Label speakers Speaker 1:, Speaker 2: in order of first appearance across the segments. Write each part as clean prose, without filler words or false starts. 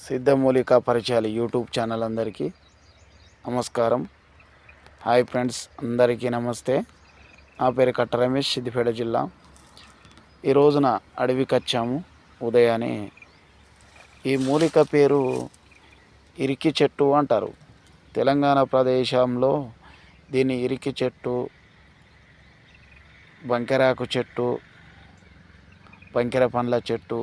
Speaker 1: సిద్ధమూలిక పరిచయాలు YouTube channel అందరికీ నమస్కారం. హాయ్ ఫ్రెండ్స్, అందరికీ నమస్తే. నా పేరు కట్ట రమేష్, సిద్దిపేట జిల్లా. ఈ రోజున అడవికి వచ్చాము ఉదయాన్నే. ఈ మూలిక పేరు ఇరికి చెట్టు అంటారు. తెలంగాణ ప్రదేశంలో దీన్ని ఇరికి చెట్టు, బంకెరాకు చెట్టు, బంకెర పండ్ల చెట్టు,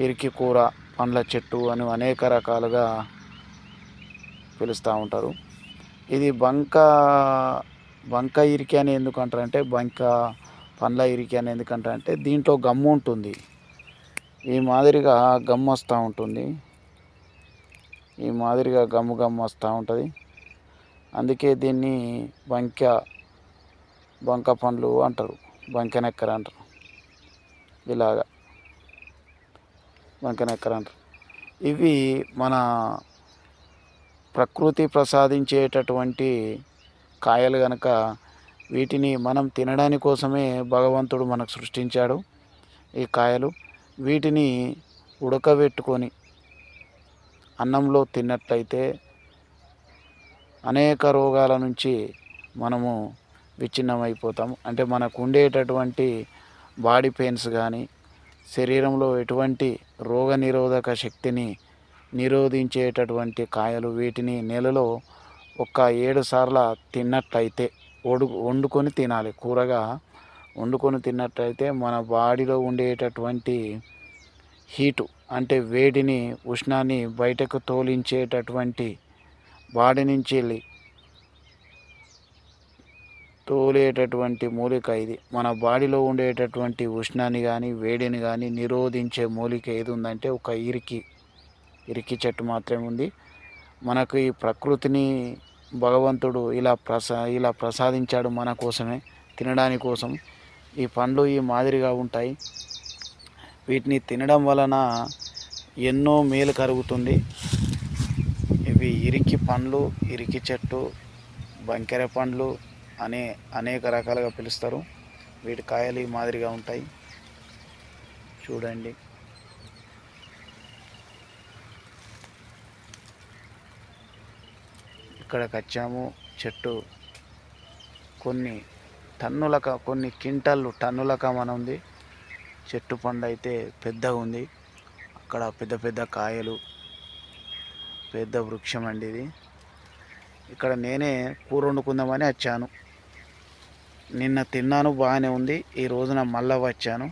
Speaker 1: ఇరికి కూర పండ్ల చెట్టు అని అనేక రకాలుగా పిలుస్తూ ఉంటారు. ఇది బంక ఇరికి అని ఎందుకంటారంటే, బంక పండ్ల ఇరికి అని ఎందుకంటారంటే దీంట్లో గమ్ము ఉంటుంది. ఈ మాదిరిగా గమ్ము వస్తూ ఉంటుంది. ఈ మాదిరిగా గమ్ము వస్తూ ఉంటుంది. అందుకే దీన్ని బంక పండ్లు అంటారు, బంకెనెక్కర అంటారు. ఇలాగా బంకెనెక్కర అంటారు. ఇవి మన ప్రకృతి ప్రసాదించేటటువంటి కాయలు కనుక వీటిని మనం తినడానికి కోసమే భగవంతుడు మనకు సృష్టించాడు ఈ కాయలు. వీటిని ఉడకబెట్టుకొని అన్నంలో తిన్నట్లయితే అనేక రోగాల నుంచి మనము విచ్ఛిన్నమైపోతాము. అంటే మనకు ఉండేటటువంటి బాడీ పెయిన్స్ కానీ, శరీరంలో ఎటువంటి రోగనిరోధక శక్తిని నిరోధించేటటువంటి కాయలు. వీటిని నెలలో ఒక 7 సార్లు తిన్నట్లయితే, వండుకొని తినాలి. కూరగా వండుకొని తిన్నట్లయితే మన బాడీలో ఉండేటటువంటి హీటు, అంటే వేడిని, ఉష్ణాన్ని బయటకు తోలించేటటువంటి, బాడీ నుంచి తోలేటటువంటి మూలిక ఇది. మన బాడీలో ఉండేటటువంటి ఉష్ణాన్ని కానీ, వేడిని కానీ నిరోధించే మూలిక ఏది ఉందంటే ఒక ఇరికి చెట్టు మాత్రమే ఉంది. మనకు ఈ ప్రకృతిని భగవంతుడు ఇలా ప్రసాదించాడు మన కోసమే, తినడానికి కోసం. ఈ పండ్లు ఈ మాదిరిగా ఉంటాయి. వీటిని తినడం వలన ఎన్నో మేలు కలుగుతుంది. ఇవి ఇరికి పండ్లు, ఇరికి చెట్టు, బంకెర పండ్లు అనే అనేక రకాలుగా పిలుస్తారు. వీటి కాయలు ఈ మాదిరిగా ఉంటాయి. చూడండి. ఇక్కడికి వచ్చాము. చెట్టు కొన్ని టన్నుల కమన ఉంది. చెట్టు పండు అయితే పెద్దగా ఉంది. అక్కడ పెద్ద పెద్ద కాయలు, పెద్ద వృక్షం అండి ఇది. ఇక్కడ నేనే కూర వండుకుందామని వచ్చాను. నిన్న తిన్నాను, బాగానే ఉంది. ఈ రోజున మళ్ళీ వచ్చాను.